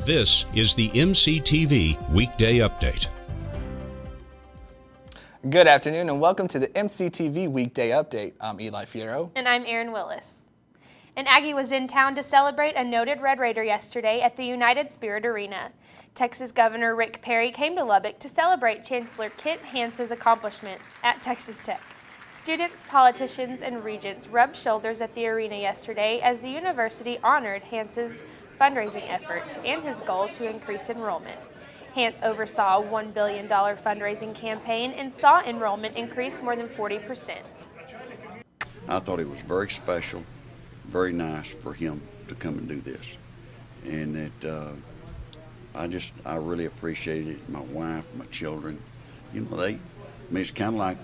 This is the MCTV Weekday Update. Good afternoon and welcome to the MCTV Weekday Update. I'm Eli Fierro. And I'm Erin Willis. An Aggie was in town to celebrate a noted Red Raider yesterday at the United Spirit Arena. Texas Governor Rick Perry came to Lubbock to celebrate Chancellor Kent Hance's accomplishment at Texas Tech. Students, politicians, and regents rubbed shoulders at the arena yesterday as the university honored Hance's fundraising efforts and his goal to increase enrollment. Hance oversaw a $1 billion fundraising campaign and saw enrollment increase more than 40%. I thought it was very special, very nice for him to come and do this. And I really appreciated it. My wife, my children, it's kind of like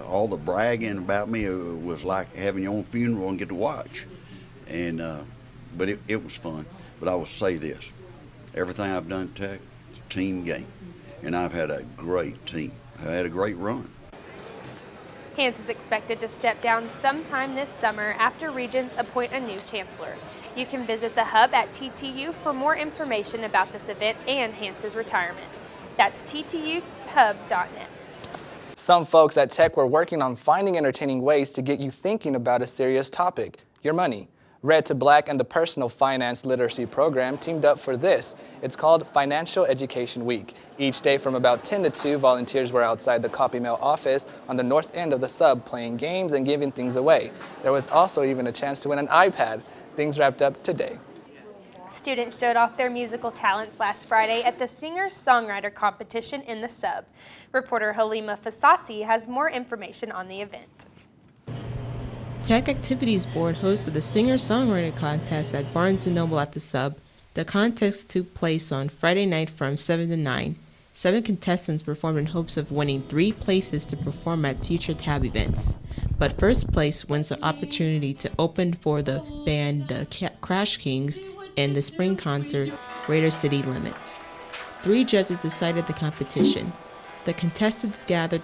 all the bragging about me was like having your own funeral and get to watch. And, but it was fun. But I will say this, everything I've done at Tech, it's a team game. And I've had a great team. I've had a great run. Hance is expected to step down sometime this summer after Regents appoint a new chancellor. You can visit the hub at TTU for more information about this event and Hance's retirement. That's ttuhub.net. Some folks at Tech were working on finding entertaining ways to get you thinking about a serious topic, your money. Red to Black and the Personal Finance Literacy Program teamed up for this. It's called Financial Education Week. Each day from about 10 to 2, volunteers were outside the copy mail office on the north end of the sub playing games and giving things away. There was also even a chance to win an iPad. Things wrapped up today. Students showed off their musical talents last Friday at the Singersongwriter competition in the sub. Reporter Halima Fasasi has more information on the event. Tech Activities Board hosted the Singer-Songwriter Contest at Barnes & Noble at the Sub. The contest took place on Friday night from 7 to 9. 7 contestants performed in hopes of winning 3 places to perform at future tab events. But first place wins the opportunity to open for the band The Crash Kings in the spring concert, Raider City Limits. 3 judges decided the competition. The contestants gathered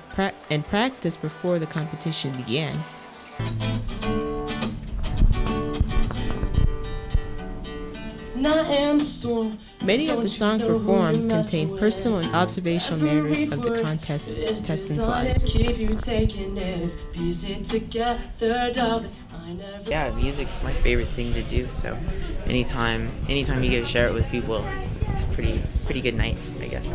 and practiced before the competition began. Many of the songs performed contain personal and observational narratives of the contestants' lives. Yeah, music's my favorite thing to do, so anytime you get to share it with people, it's pretty good night, I guess.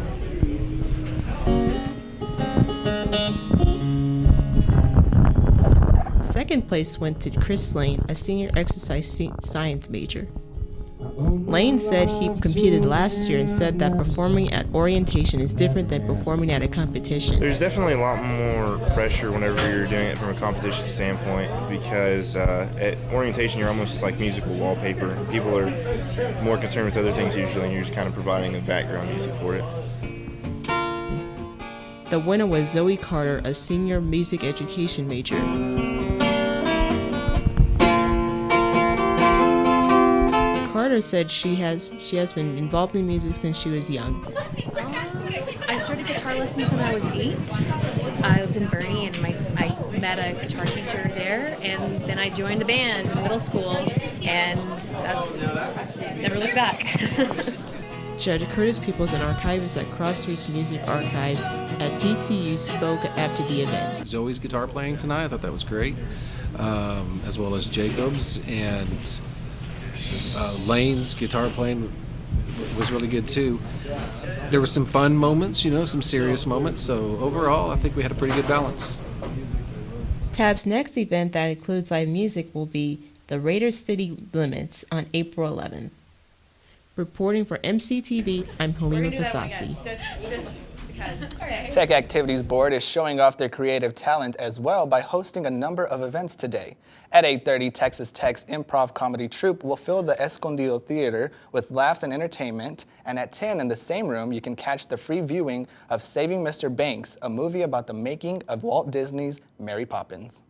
Second place went to Chris Lane, a senior exercise science major. Lane said he competed last year and said that performing at orientation is different than performing at a competition. There's definitely a lot more pressure whenever you're doing it from a competition standpoint because at orientation you're almost just like musical wallpaper. People are more concerned with other things usually and you're just kind of providing the background music for it. The winner was Zoe Carter, a senior music education major. Carter said she has been involved in music since she was young. I started guitar lessons when I was 8. I lived in Bernie and I met a guitar teacher there, and then I joined the band in middle school, and that's never looked back. Judge Curtis Peoples, an archivist at Crossroads Music Archive at TTU, spoke after the event. Zoe's guitar playing tonight, I thought that was great, as well as Jacob's, and Lane's guitar playing was really good too. There were some fun moments, some serious moments, so overall I think we had a pretty good balance. TAB's next event that includes live music will be the Raider City Limits on April 11th. Reporting for MCTV, I'm Halima Fasasi. Tech Activities Board is showing off their creative talent as well by hosting a number of events today. At 8:30, Texas Tech's improv comedy troupe will fill the Escondido Theater with laughs and entertainment, and at 10 in the same room, you can catch the free viewing of Saving Mr. Banks, a movie about the making of Walt Disney's Mary Poppins.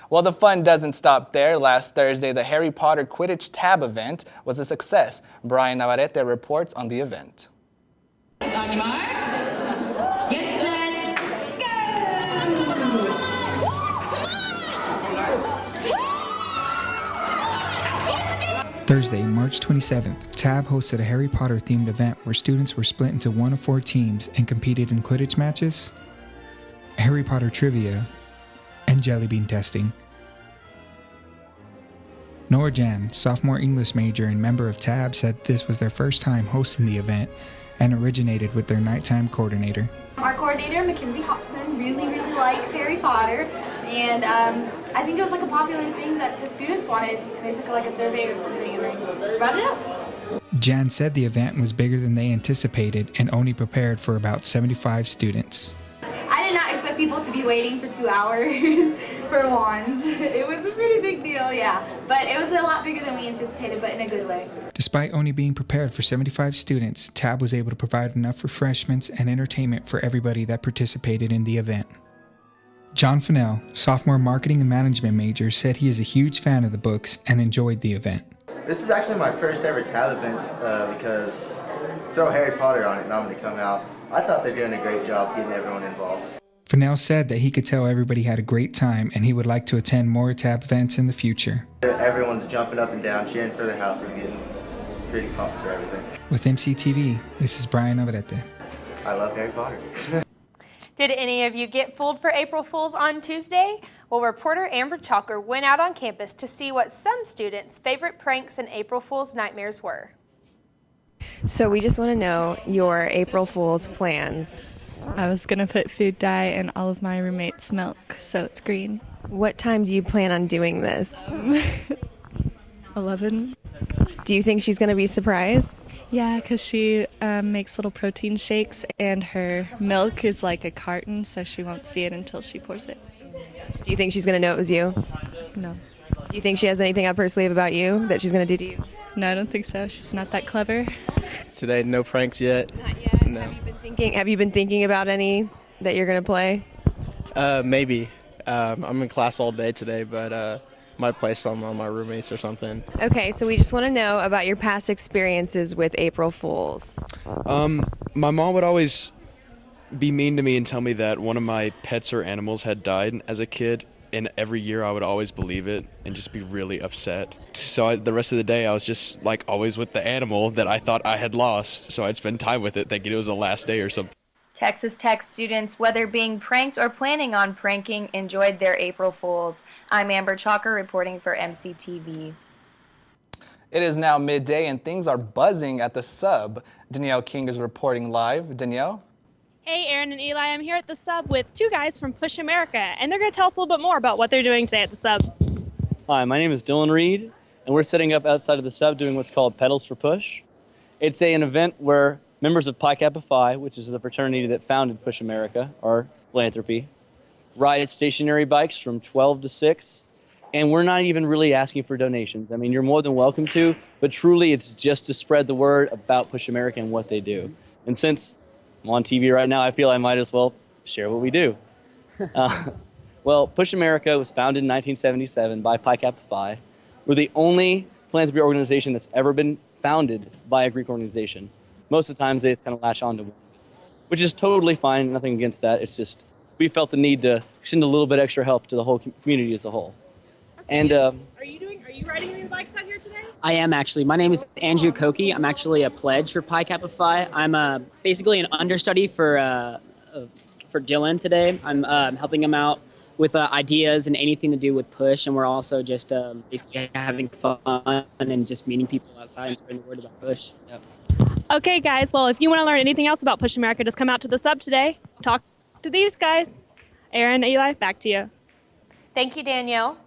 Well, the fun doesn't stop there. Last Thursday, the Harry Potter Quidditch Tab event was a success. Brian Navarrete reports on the event. On your mark, get set, go! Thursday, March 27th, TAB hosted a Harry Potter-themed event where students were split into one of 4 teams and competed in Quidditch matches, Harry Potter trivia, and jelly bean testing. Nora Jan, sophomore English major and member of TAB, said this was their first time hosting the event and originated with their nighttime coordinator. Our coordinator, Mackenzie Hobson, really likes Harry Potter, and I think it was like a popular thing that the students wanted, and they took like a survey or something and they brought it up. Jan said the event was bigger than they anticipated and only prepared for about 75 students. I did not expect people to be waiting for 2 hours for wands. It was a pretty big deal, yeah, but it was a lot bigger than we anticipated, but in a good way. Despite only being prepared for 75 students, TAB was able to provide enough refreshments and entertainment for everybody that participated in the event. John Fennell, sophomore marketing and management major, said he is a huge fan of the books and enjoyed the event. This is actually my first ever TAB event because throw Harry Potter on it and I'm going to come out. I thought they're doing a great job getting everyone involved. Fennell said that he could tell everybody had a great time and he would like to attend more TAB events in the future. Everyone's jumping up and down, cheering for the houses, getting pretty pumped for everything. With MCTV, this is Brian Navarrete. I love Harry Potter. Did any of you get fooled for April Fools on Tuesday? Well, reporter Amber Chalker went out on campus to see what some students' favorite pranks and April Fools nightmares were. So we just want to know your April Fool's plans. I was going to put food dye in all of my roommates' milk, so it's green. What time do you plan on doing this? 11. Do you think she's going to be surprised? Yeah, because she makes little protein shakes, and her milk is like a carton, so she won't see it until she pours it. Do you think she's going to know it was you? No. Do you think she has anything up her sleeve about you that she's going to do to you? No, I don't think so. She's not that clever. Today, no pranks yet. Not yet? No. Have you been thinking about any that you're going to play? Maybe. I'm in class all day today, but might play some on my roommates or something. Okay, so we just want to know about your past experiences with April Fools. My mom would always be mean to me and tell me that one of my pets or animals had died as a kid, and every year I would always believe it and just be really upset. So the rest of the day I was just like always with the animal that I thought I had lost, so I'd spend time with it thinking it was the last day or something. Texas Tech students, whether being pranked or planning on pranking, enjoyed their April Fools. I'm Amber Chalker reporting for MCTV. It is now midday and things are buzzing at the Sub. Danielle King is reporting live. Danielle? Hey, Erin and Eli, I'm here at the Sub with 2 guys from Push America, and they're going to tell us a little bit more about what they're doing today at the Sub. Hi, my name is Dylan Reed, and we're setting up outside of the Sub doing what's called Pedals for Push. It's an event where members of Pi Kappa Phi, which is the fraternity that founded Push America, our philanthropy, ride stationary bikes from 12 to 6, and we're not even really asking for donations. I mean, you're more than welcome to, but truly it's just to spread the word about Push America and what they do. And since I'm on TV right now, I feel I might as well share what we do. Well, Push America was founded in 1977 by Pi Kappa Phi. We're the only philanthropy organization that's ever been founded by a Greek organization. Most of the times they just kind of latch on to one, which is totally fine, nothing against that. It's just we felt the need to send a little bit extra help to the whole community as a whole. Okay. And Are you riding any bikes out here today? I am actually. My name is Andrew Koki. I'm actually a pledge for Pi Kappa Phi. I'm basically an understudy for Dylan today. I'm helping him out with ideas and anything to do with Push, and we're also just basically having fun and just meeting people outside and spreading the word about Push. Yep. Okay, guys. Well, if you want to learn anything else about Push America, just come out to the Sub today. Talk to these guys. Erin, Eli, back to you. Thank you, Danielle.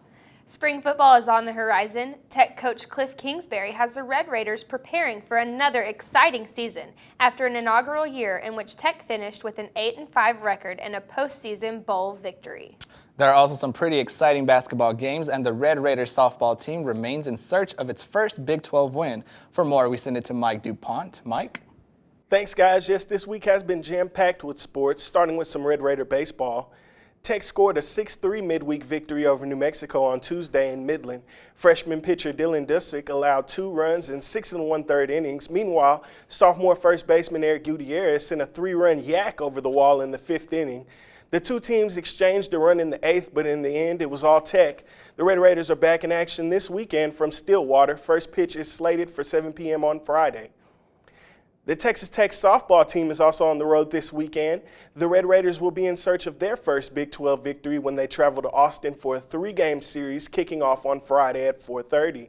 Spring football is on the horizon. Tech coach Cliff Kingsbury has the Red Raiders preparing for another exciting season after an inaugural year in which Tech finished with an 8-5 record and a postseason bowl victory. There are also some pretty exciting basketball games, and the Red Raiders softball team remains in search of its first Big 12 win. For more, we send it to Mike DuPont. Mike? Thanks, guys. Yes, this week has been jam-packed with sports, starting with some Red Raider baseball. Tech scored a 6-3 midweek victory over New Mexico on Tuesday in Midland. Freshman pitcher Dylan Dusick allowed 2 runs in 6 1/3 innings. Meanwhile, sophomore first baseman Eric Gutierrez sent a 3-run yak over the wall in the 5th inning. The two teams exchanged a run in the 8th, but in the end, it was all Tech. The Red Raiders are back in action this weekend from Stillwater. First pitch is slated for 7 p.m. on Friday. The Texas Tech softball team is also on the road this weekend. The Red Raiders will be in search of their first Big 12 victory when they travel to Austin for a 3-game series kicking off on Friday at 4:30.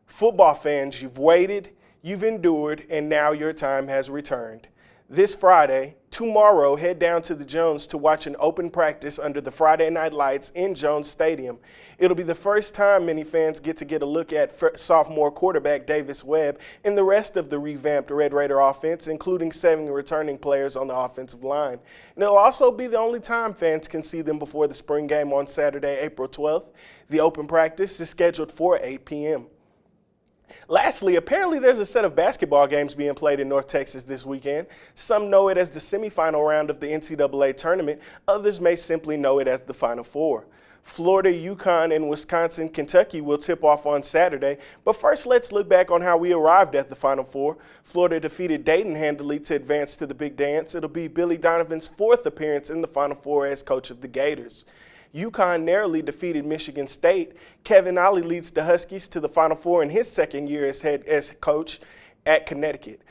Football fans, you've waited, you've endured, and now your time has returned. This Friday, tomorrow, head down to the Jones to watch an open practice under the Friday night lights in Jones Stadium. It'll be the first time many fans get a look at sophomore quarterback Davis Webb and the rest of the revamped Red Raider offense, including 7 returning players on the offensive line. And it'll also be the only time fans can see them before the spring game on Saturday, April 12th. The open practice is scheduled for 8 p.m. Lastly, apparently there's a set of basketball games being played in North Texas this weekend. Some know it as the semifinal round of the NCAA tournament. Others may simply know it as the Final Four. Florida, UConn, and Wisconsin, Kentucky will tip off on Saturday. But first, let's look back on how we arrived at the Final Four. Florida defeated Dayton handily to advance to the big dance. It'll be Billy Donovan's 4th appearance in the Final Four as coach of the Gators. UConn narrowly defeated Michigan State. Kevin Ollie leads the Huskies to the Final Four in his second year as coach at Connecticut.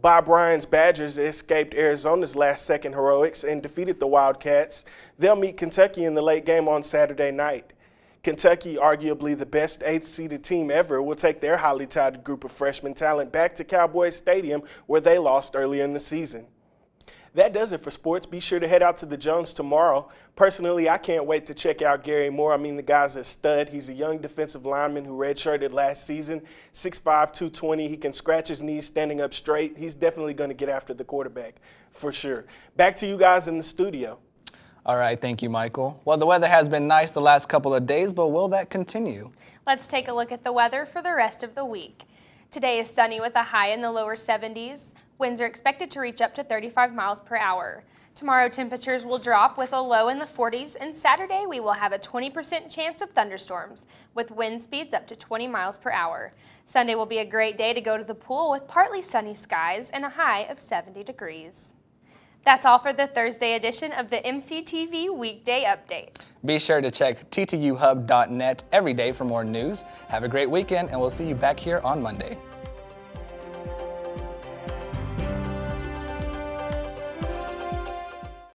Bob Ryan's Badgers escaped Arizona's last-second heroics and defeated the Wildcats. They'll meet Kentucky in the late game on Saturday night. Kentucky, arguably the best 8th-seeded team ever, will take their highly touted group of freshman talent back to Cowboys Stadium, where they lost earlier in the season. That does it for sports. Be sure to head out to the Jones tomorrow. Personally, I can't wait to check out Gary Moore. I mean, the guy's a stud. He's a young defensive lineman who redshirted last season, 6'5", 220. He can scratch his knees standing up straight. He's definitely going to get after the quarterback for sure. Back to you guys in the studio. All right, thank you, Michael. Well, the weather has been nice the last couple of days, but will that continue? Let's take a look at the weather for the rest of the week. Today is sunny with a high in the lower 70s. Winds are expected to reach up to 35 miles per hour. Tomorrow, temperatures will drop with a low in the 40s, and Saturday we will have a 20% chance of thunderstorms with wind speeds up to 20 miles per hour. Sunday will be a great day to go to the pool with partly sunny skies and a high of 70 degrees. That's all for the Thursday edition of the MCTV Weekday Update. Be sure to check ttuhub.net every day for more news. Have a great weekend, and we'll see you back here on Monday.